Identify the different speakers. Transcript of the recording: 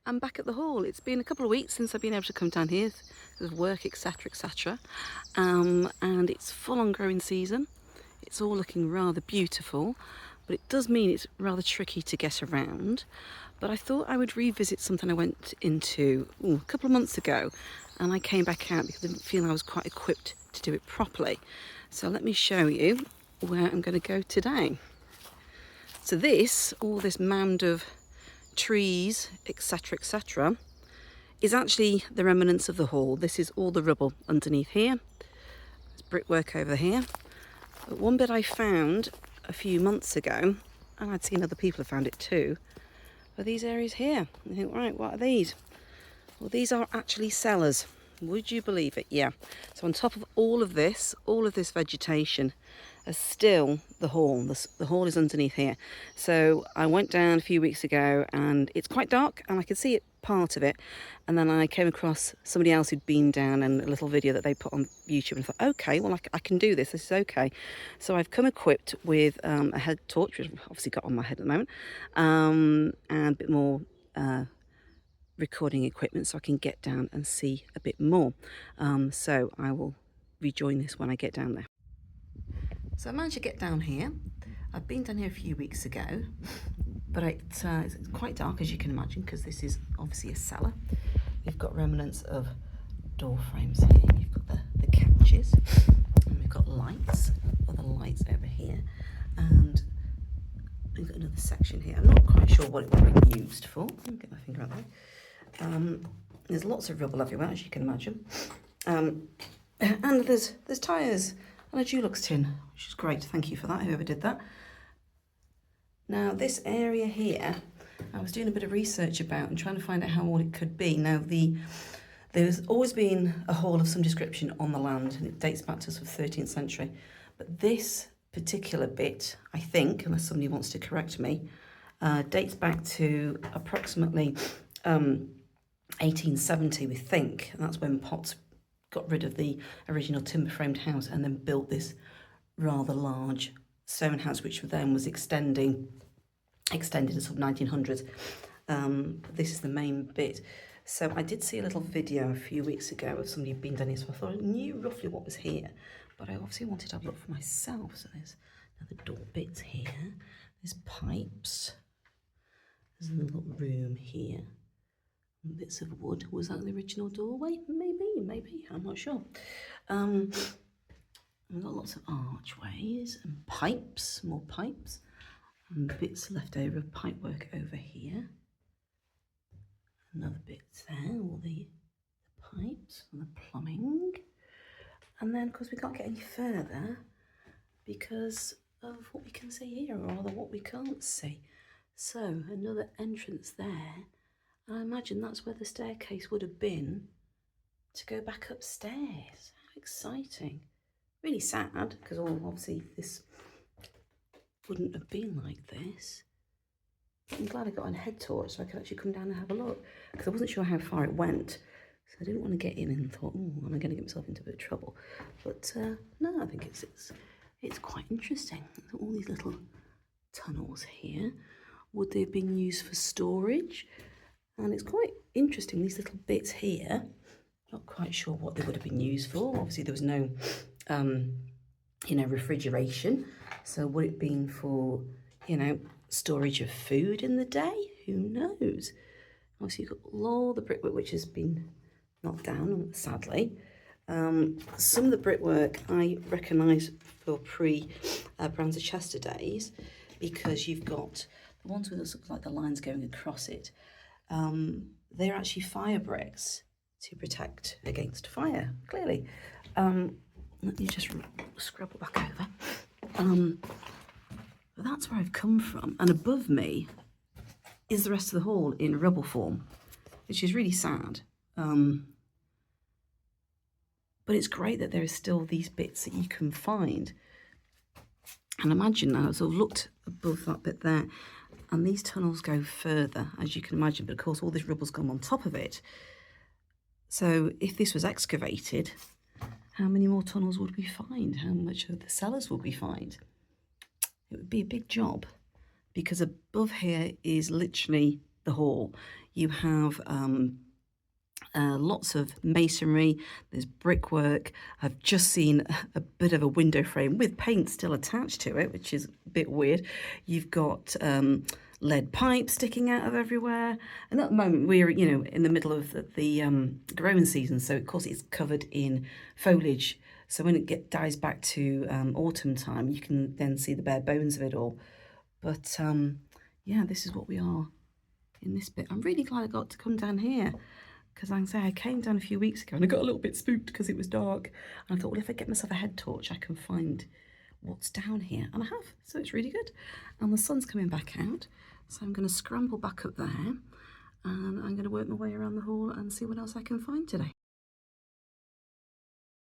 Speaker 1: I'm back at the hall. It's been a couple of weeks since I've been able to come down here with work, etc, etc. And it's full on growing season. It's all looking rather beautiful, but it does mean it's rather tricky to get around. But I thought I would revisit something I went into a couple of months ago, and I came back out because I didn't feel I was quite equipped to do it properly. So let me show you where I'm going to go today. So all this mound of trees, etc, etc, is actually the remnants of the hall. This is all the rubble underneath here. There's brickwork over here. But one bit I found a few months ago, and I'd seen other people have found it too, are these areas here. You think, right, what are these? Well, these are actually cellars. Would you believe it? Yeah. So on top of all of this vegetation, is still the hall. The hall is underneath here. So I went down a few weeks ago, and it's quite dark, and I could see it, part of it. And then I came across somebody else who'd been down, and a little video that they put on YouTube, and I thought, okay, well, I can do this. This is okay. So I've come equipped with a head torch, which I've obviously got on my head at the moment, and a bit more recording equipment so I can get down and see a bit more. So I will rejoin this when I get down there. So I managed to get down here. I've been down here a few weeks ago, but it's quite dark, as you can imagine, because this is obviously a cellar. We've got remnants of door frames here. You've got the couches, and we've got lights, other lights over here, and we've got another section here. I'm not quite sure what it would be used for. Let me get my finger out there. There's lots of rubble everywhere, as you can imagine, and there's tyres and a Dulux tin, which is great. Thank you for that, whoever did that. Now this area here, I was doing a bit of research about and trying to find out what it could be. Now there's always been a hall of some description on the land, and it dates back to the 13th century. But this particular bit, I think, unless somebody wants to correct me, dates back to approximately 1870, we think, and that's when Potts got rid of the original timber framed house and then built this rather large stone house, which then was extended in sort of 1900s. This is the main bit. So I did see a little video a few weeks ago of somebody who'd been down here, so I thought I knew roughly what was here, but I obviously wanted to have a look for myself. So there's another door bits here, there's pipes, there's a little room here, bits of wood. Was that the original doorway? Maybe, I'm not sure. We've got lots of archways and pipes, more pipes, and bits left over of pipework over here. Another bit there, all the pipes and the plumbing. And then, of course, we can't get any further because of what we can see here, or rather what we can't see. So, another entrance there. And I imagine that's where the staircase would have been to go back upstairs. How exciting. Really sad, because obviously this wouldn't have been like this. But I'm glad I got a head torch so I could actually come down and have a look, because I wasn't sure how far it went. So I didn't want to get in and thought, oh, am I going to get myself into a bit of trouble? But no, I think it's quite interesting. All these little tunnels here. Would they have been used for storage? And it's quite interesting, these little bits here. Not quite sure what they would have been used for. Obviously there was no refrigeration. So would it have been for, storage of food in the day? Who knows? Obviously you've got all the brickwork which has been knocked down, sadly. Some of the brickwork I recognise for pre-Brands of Chester days, because you've got the ones with looks like the lines going across it. They're actually fire bricks to protect against fire, clearly. Let me just scrabble back over. But that's where I've come from. And above me is the rest of the hall in rubble form, which is really sad. But it's great that there are still these bits that you can find. And imagine now, so I've looked above that bit there, and these tunnels go further, as you can imagine, but of course all this rubble's gone on top of it. So if this was excavated, how many more tunnels would we find? How much of the cellars would we find? It would be a big job, because above here is literally the hall. You have lots of masonry, there's brickwork. I've just seen a bit of a window frame with paint still attached to it, which is a bit weird. You've got lead pipes sticking out of everywhere. And at the moment we're, in the middle of the growing season, so of course it's covered in foliage. So when it dies back to autumn time, you can then see the bare bones of it all. But yeah, this is what we are in this bit. I'm really glad I got to come down here, because I came down a few weeks ago and I got a little bit spooked because it was dark. And I thought, well, if I get myself a head torch, I can find what's down here. And I have, so it's really good. And the sun's coming back out. So I'm going to scramble back up there and I'm going to work my way around the hall and see what else I can find today.